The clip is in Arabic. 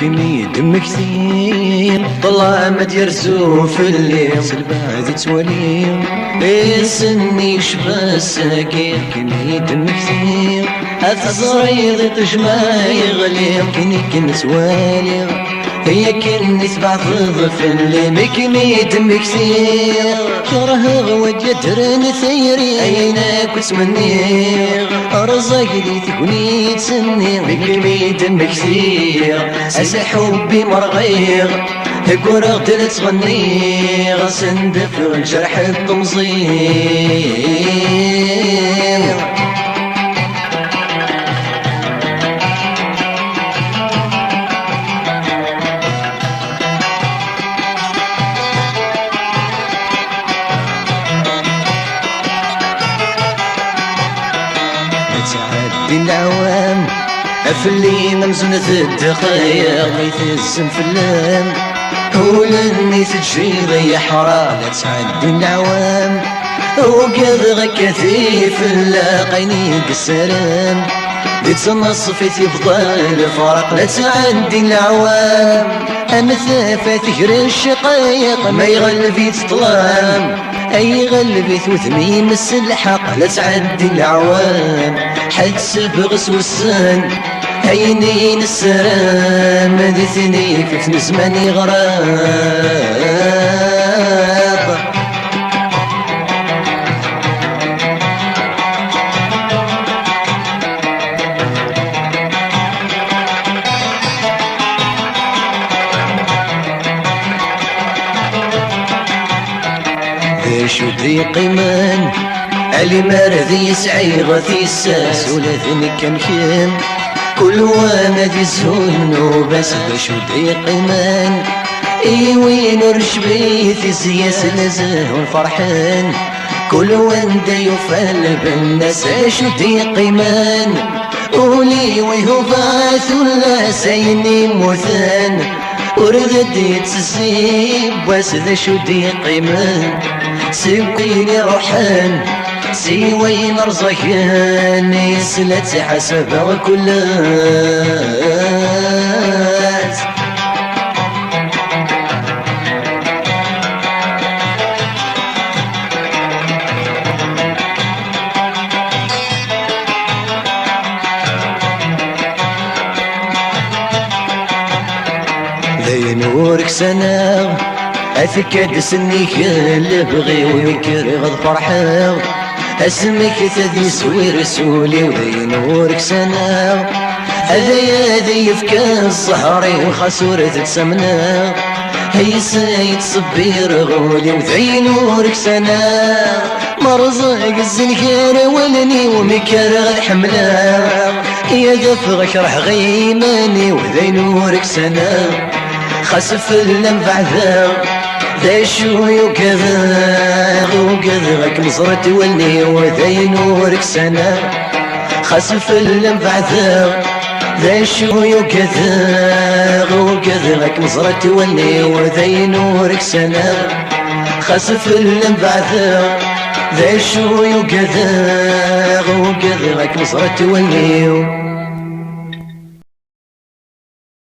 كمي دم كثير طلع ما يرزو في الليل سلبا توالي يسني شبه الساكين كمي دم كثير الزريض تجمع يغلي كني سوالي هي كني سبع ضف اللي مكمي دم كثير كره غود يدرن ثيري اينك وتمني رزق لي تكوني تسني مكمي دم كثير اسا حبي مرغيغ كورة غدل تغني غسندف الجرح التمزير تعدي العوام افلي ممزونة الدقايق يتهزم في اللام ولني تجري ضي حرام تعدي العوام وقد غكثي في اللاقيني قسران يتصنصفت يفضل فرق لا تعدي العوام مثافة تجري الشقايق ما يغلبي تطلام اي غلبي ثوثمي مس الحق لا تعدي العوام حد سبغس والسن عينين السلام ديثني في زماني غراب شو ضيق من علي مرضي يسعي غثي الساس ولا ذنك كم كم كل وانا دي زهون بس باش ضيق من وين رشبيث سياس لزهون فرحان كل وان دا يفعل بالناس شو ضيق من قولي ويهو باث ولا سيني مثان ورغد يتسيب بس ذا شو ضيق من سيبقيني روحان سي وين رزقان يسلت حسب وكلات ذي نورك سنة أثكد سنيك اللي بغي ويكر غض فرحة اسمك تذي سوي رسولي وذي نورك سنة هذي يفكى الصهري وخسورة تسمنا هي سيد صبير غولي وذي نورك سنة مرزق الزنكار ولني ومكر غد حملا يا دفغك راح غيماني وذي نورك سنة خسف الانفع ذا شوي وكذا غك مصرت ولي وذي نورك سنة خسف الانفع ذا شوي وكذا غك مصرت ولي وذي نورك سنة خسف الانفع ذا شوي وكذا غك مصرت ولي